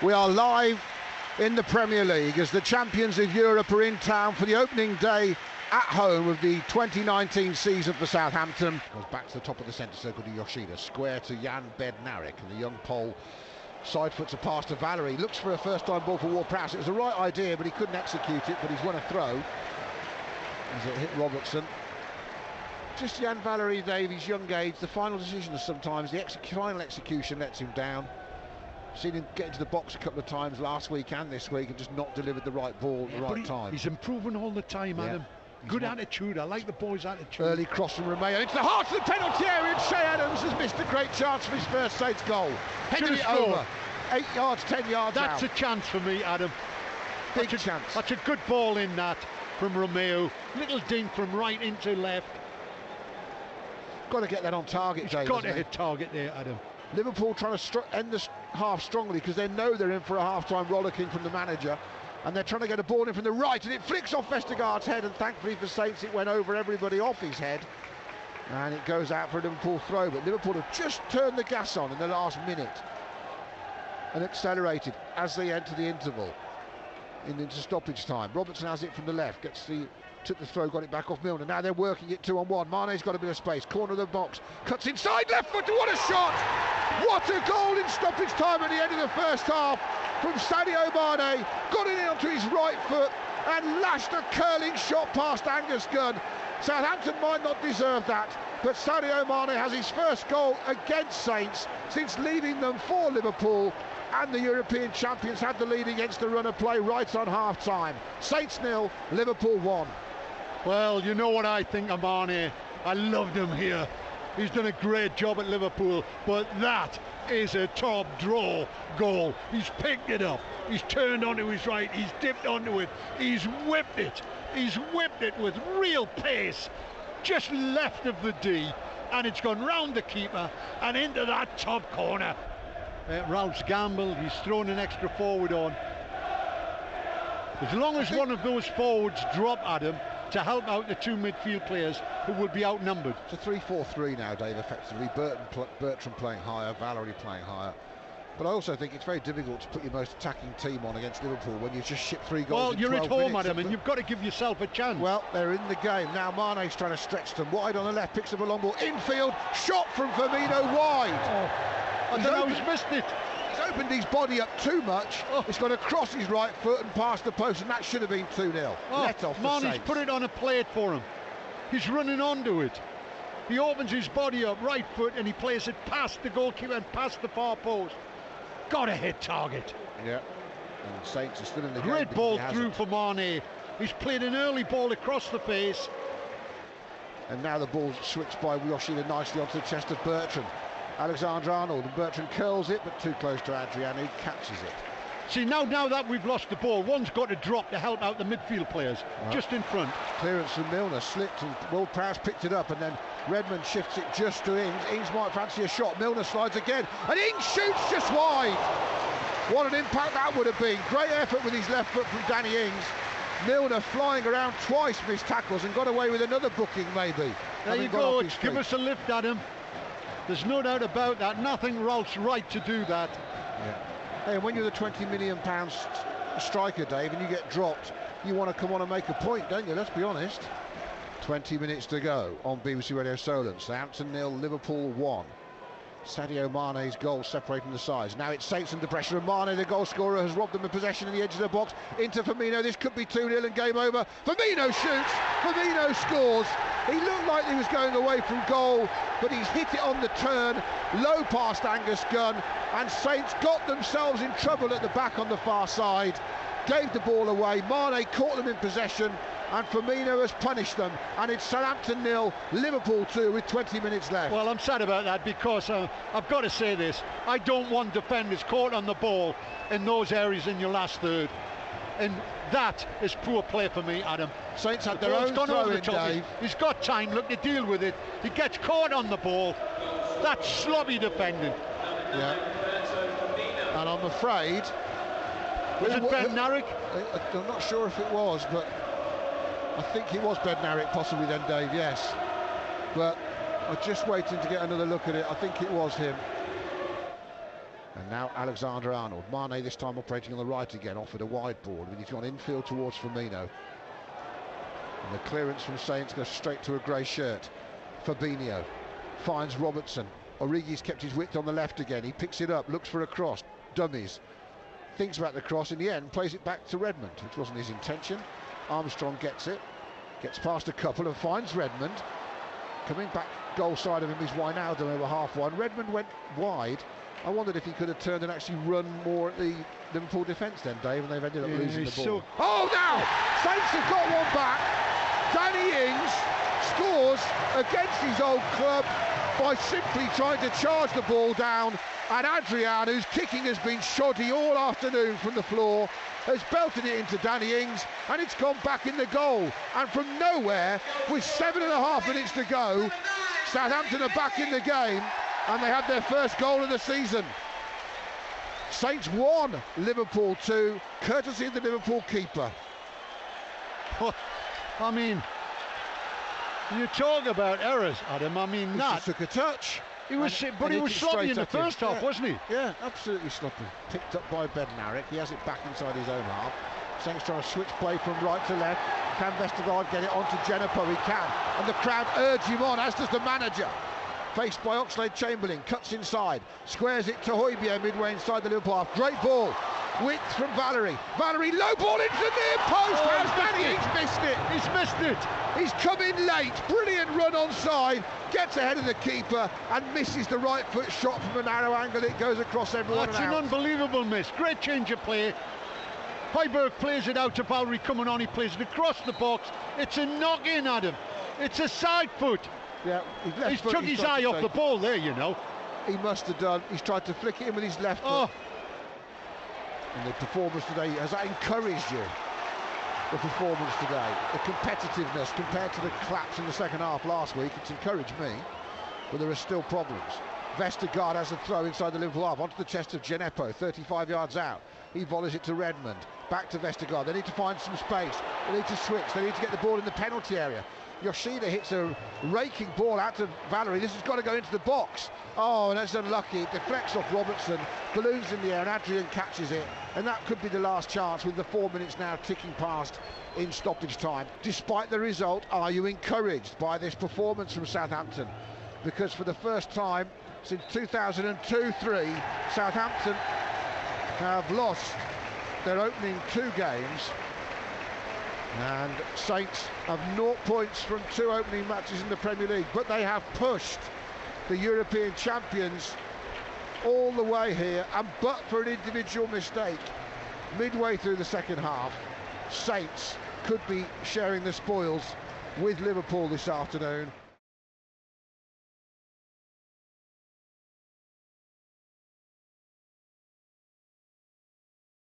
We are live in the Premier League as the champions of Europe are in town for the opening day at home of the 2019 season for Southampton. Goes back to the top of the centre circle to Yoshida, square to Jan Bednarik, and the young Pole side foots a pass to Valery. Looks for a first-time ball for Ward-Prowse. It was the right idea, but he couldn't execute it, but he's won a throw as it hit Robertson. Just Jan Valery, Dave, his young age, the final decisions sometimes, the final execution lets him down. Seen him get into the box a couple of times last week and this week and just not delivered the right ball at the right time. He's improving all the time, Adam. Good attitude. I like the boy's attitude. Early cross from Romeo into the heart of the penalty area, and Shea Adams has missed a great chance for his first Saints goal. Headed it over. 8 yards, 10 yards That's out. a chance for me, Adam. Big chance. That's a good ball in that from Romeo. Little dink from right into left. Got to get that on target, He's Dave. got to hit target there, Adam. Liverpool trying to end this half strongly because they know they're in for a half-time rollicking from the manager, and they're trying to get a ball in from the right, and it flicks off Vestergaard's head, and thankfully for Saints it went over everybody off his head, and it goes out for a Liverpool throw. But Liverpool have just turned the gas on in the last minute and accelerated as they enter the interval into stoppage time. Robertson has it from the left, took the throw, got it back off Milner. Now they're working it 2-on-1. Mane's got a bit of space, corner of the box, cuts inside, left foot, what a shot! What a goal in stoppage time at the end of the first half from Sadio Mané. Got it in onto his right foot and lashed a curling shot past Angus Gunn. Southampton might not deserve that, but Sadio Mané has his first goal against Saints since leaving them for Liverpool, and the European champions had the lead against the run of play right on half-time. Saints 0, Liverpool 1. Well, you know what I think of Mané. I loved him here. He's done a great job at Liverpool, but that is a top draw goal. He's picked it up, he's turned onto his right, he's dipped onto it, he's whipped it. He's whipped it with real pace, just left of the D, and it's gone round the keeper and into that top corner. Ralph's gamble, he's thrown an extra forward on. As long as one of those forwards drop at him to help out the two midfield players who will be outnumbered. It's a 3-4-3 now, Dave, effectively. Bertrand playing higher, Valery playing higher. But I also think it's very difficult to put your most attacking team on against Liverpool when you just ship 3 goals. Well, you're at home, Adam, and them. you've got to give yourself a chance. Well, they're in the game. Now Mane's trying to stretch them. Wide on the left, picks up a long ball. Infield, shot from Firmino wide. I don't know who's missed it. He's opened his body up too much. It's gone across his right foot and past the post, and that should have been 2-0. Let off the Mane's put it on a plate for him. He's running onto it. He opens his body up, right foot, and he plays it past the goalkeeper and past the far post. Got to hit target. Yeah. And Saints are still in the game. Great ball through for Mané. He's played an early ball across the face. And now the ball's switched by Yoshida nicely onto the chest of Bertrand. Alexander-Arnold, and Bertrand curls it, but too close to Adriano, he catches it. See, now that we've lost the ball, one's got to drop to help out the midfield players, just in front. Clearance from Milner, slipped, and Ward-Prowse picked it up, and then Redmond shifts it just to Ings. Ings might fancy a shot. Milner slides again, and Ings shoots just wide. What an impact that would have been. Great effort with his left foot from Danny Ings. Milner flying around twice for his tackles and got away with another booking, maybe. There you go, give us a lift at him. There's no doubt about that. Nothing Ralph's right to do that. Yeah. Hey, and when you're the £20 million striker, Dave, and you get dropped, you want to come on and make a point, don't you? Let's be honest. 20 minutes to go on BBC Radio Solent. Southampton 0, Liverpool 1. Sadio Mane's goal separating the sides. Now it's Saints under pressure, and Mané, the goal scorer, has robbed them of possession in the edge of the box. Into Firmino. This could be 2-0 and game over. Firmino shoots. Firmino scores. He looked like he was going away from goal, but he's hit it on the turn, low past Angus Gunn, and Saints got themselves in trouble at the back on the far side. Gave the ball away. Mané caught them in possession, and Firmino has punished them, and it's Southampton 0, Liverpool 2 with 20 minutes left. Well, I'm sad about that because I've got to say this. I don't want defenders caught on the ball in those areas in your last third. And that is poor play for me, Adam. Saints had their own throw in, Dave. He's got time, look, to deal with it. He gets caught on the ball. That's sloppy defending. Yeah. And I'm afraid... Was it Bednarik? I'm not sure if it was, but I think it was Bednarik possibly then, Dave, yes. But I'm just waiting to get another look at it. I think it was him. And now Alexander-Arnold. Mané this time operating on the right again, offered a wide ball. He's gone infield towards Firmino. And the clearance from Saints goes straight to a grey shirt. Fabinho finds Robertson. Origi's kept his width on the left again. He picks it up, looks for a cross. Dummies. Thinks about the cross, in the end plays it back to Redmond, which wasn't his intention. Armstrong gets it, gets past a couple and finds Redmond. Coming back goal side of him is Wijnaldum over half one. Redmond went wide. I wondered if he could have turned and actually run more at the Liverpool defence then, Dave, and they've ended up losing the ball. Oh, now! Saints have got one back. Danny Ings scores against his old club by simply trying to charge the ball down, and Adrian, whose kicking has been shoddy all afternoon from the floor, has belted it into Danny Ings, and it's gone back in the goal. And from nowhere, with 7.5 minutes to go, Southampton are back in the game, and they had their first goal of the season. Saints 1, Liverpool 2, courtesy of the Liverpool keeper. I mean, you talk about errors, Adam. I mean, He just took a touch. He was sloppy in the first half, wasn't he? Yeah, absolutely sloppy. Picked up by Bednarik. He has it back inside his own half. Saints trying to switch play from right to left. Can Vestergaard get it onto Djenepo? He can. And the crowd urge him on, as does the manager. Faced by Oxlade-Chamberlain, cuts inside, squares it to Højbjerg midway inside the Liverpool half. Great ball. Width from Valery. Valery, low ball into the near post. How's Danny Ings missed it? He's missed it. He's come in late. Brilliant run onside. Gets ahead of the keeper and misses the right foot shot from a narrow angle. It goes across everyone. That's an unbelievable miss. Great change of play. Højbjerg plays it out to Valery coming on. He plays it across the box. It's a knock-in, Adam. It's a side foot. Yeah, he's took his eye off the ball there, you know. He must have done. He's tried to flick it in with his left foot. And the performance today, has that encouraged you? The performance today, the competitiveness compared to the collapse in the second half last week, it's encouraged me, but there are still problems. Vestergaard has a throw inside the Liverpool half onto the chest of Djenepo, 35 yards out. He volleys it to Redmond, back to Vestergaard. They need to find some space, they need to switch, they need to get the ball in the penalty area. Yoshida hits a raking ball out to Valery. This has got to go into the box. Oh, and that's unlucky. It deflects off Robertson, balloons in the air, and Adrian catches it. And that could be the last chance with the 4 minutes now ticking past in stoppage time. Despite the result, are you encouraged by this performance from Southampton? Because for the first time since 2002-03, Southampton have lost their opening 2 games. And Saints have 0 points from 2 opening matches in the Premier League, but they have pushed the European champions all the way here, and but for an individual mistake midway through the second half, Saints could be sharing the spoils with Liverpool this afternoon.